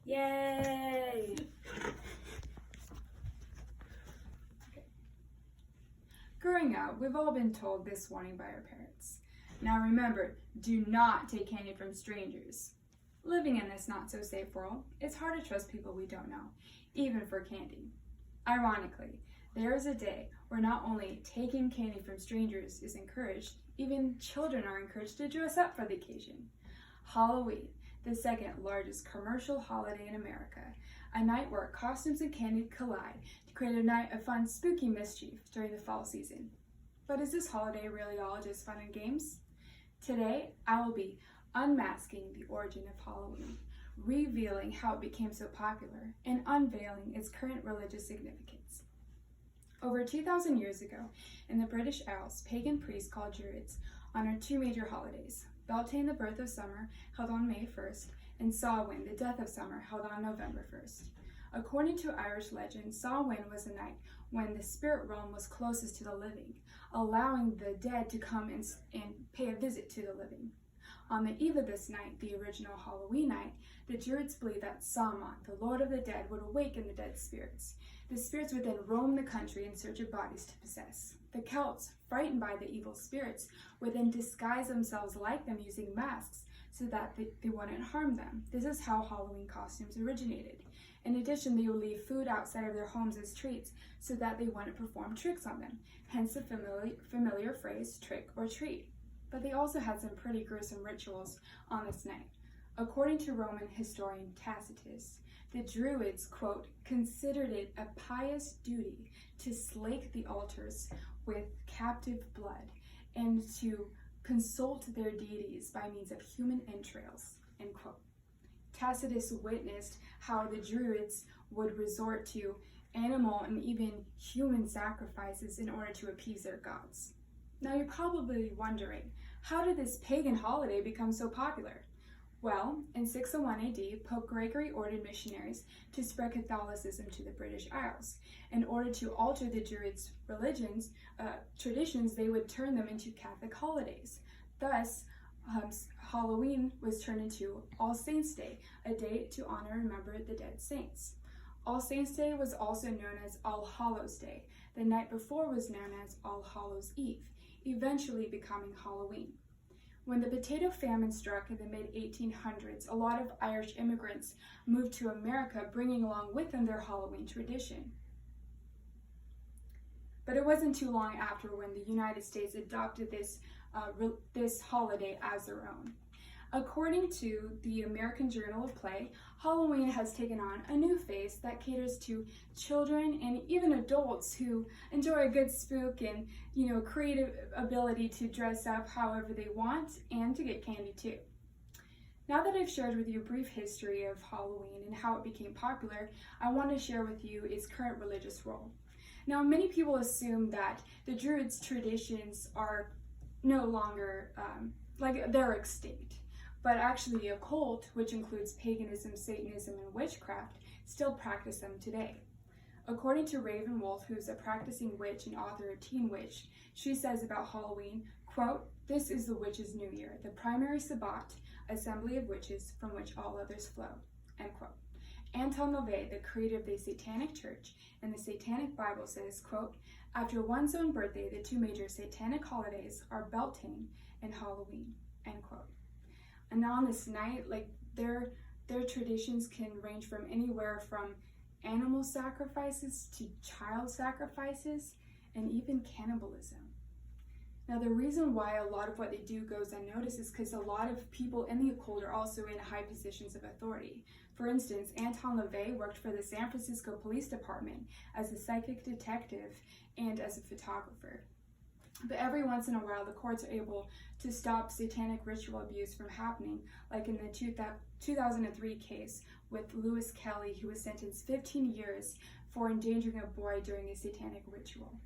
Yay! Growing up, we've all been told this warning by our parents. Now remember, do not take candy from strangers. Living in this not-so-safe world, it's hard to trust people we don't know, even for candy. Ironically, there is a day where not only taking candy from strangers is encouraged, even children are encouraged to dress up for the occasion. Halloween, the second largest commercial holiday in America, a night where costumes and candy collide to create a night of fun, spooky mischief during the fall season. But is this holiday really all just fun and games? Today, I will be unmasking the origin of Halloween, revealing how it became so popular, and unveiling its current religious significance. Over 2,000 years ago, in the British Isles, pagan priests called Druids honored two major holidays: Beltane, the birth of summer, held on May 1st, and Samhain, the death of summer, held on November 1st. According to Irish legend, Samhain was the night when the spirit realm was closest to the living, allowing the dead to come and pay a visit to the living. On the eve of this night, the original Halloween night, the Druids believed that Samhain, the Lord of the Dead, would awaken the dead spirits. The spirits would then roam the country in search of bodies to possess. The Celts, frightened by the evil spirits, would then disguise themselves like them using masks so that they wouldn't harm them. This is how Halloween costumes originated. In addition, they would leave food outside of their homes as treats so that they wouldn't perform tricks on them, hence the familiar phrase trick or treat. But they also had some pretty gruesome rituals on this night. According to Roman historian Tacitus, the Druids, quote, considered it a pious duty to slake the altars with captive blood and to consult their deities by means of human entrails, end quote. Tacitus witnessed how the Druids would resort to animal and even human sacrifices in order to appease their gods. Now you're probably wondering, how did this pagan holiday become so popular? Well, in 601 AD, Pope Gregory ordered missionaries to spread Catholicism to the British Isles. In order to alter the Druids' traditions, they would turn them into Catholic holidays. Thus, Halloween was turned into All Saints' Day, a day to honor and remember the dead saints. All Saints' Day was also known as All Hallows' Day. The night before was known as All Hallows' Eve, eventually becoming Halloween. When the potato famine struck in the mid-1800s, a lot of Irish immigrants moved to America, bringing along with them their Halloween tradition. But it wasn't too long after when the United States adopted this holiday as their own. According to the American Journal of Play, Halloween has taken on a new face that caters to children and even adults who enjoy a good spook and, creative ability to dress up however they want and to get candy too. Now that I've shared with you a brief history of Halloween and how it became popular, I want to share with you its current religious role. Now, many people assume that the Druids' traditions are no longer, they're extinct. But actually the occult, which includes paganism, Satanism, and witchcraft, still practice them today. According to Raven Wolf, who's a practicing witch and author of Teen Witch, she says about Halloween, quote, "This is the witches' new year, the primary Sabbat, assembly of witches from which all others flow," end quote. Anton LaVey, the creator of the Satanic Church and the Satanic Bible, says, quote, "After one's own birthday, the two major satanic holidays are Beltane and Halloween," end quote. And on this night, their traditions can range from anywhere from animal sacrifices to child sacrifices and even cannibalism. Now, the reason why a lot of what they do goes unnoticed is because a lot of people in the occult are also in high positions of authority. For instance, Anton LaVey worked for the San Francisco Police Department as a psychic detective and as a photographer. But every once in a while, the courts are able to stop satanic ritual abuse from happening, like in the 2003 case with Lewis Kelly, who was sentenced 15 years for endangering a boy during a satanic ritual.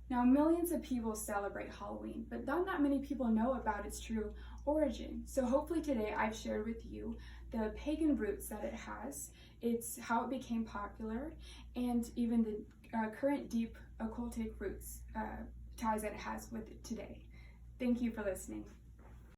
Now, millions of people celebrate Halloween, but not that many people know about its true origin. So hopefully today I've shared with you the pagan roots that it has, it's how it became popular, and even the current deep occultic roots ties that it has with it today. Thank you for listening.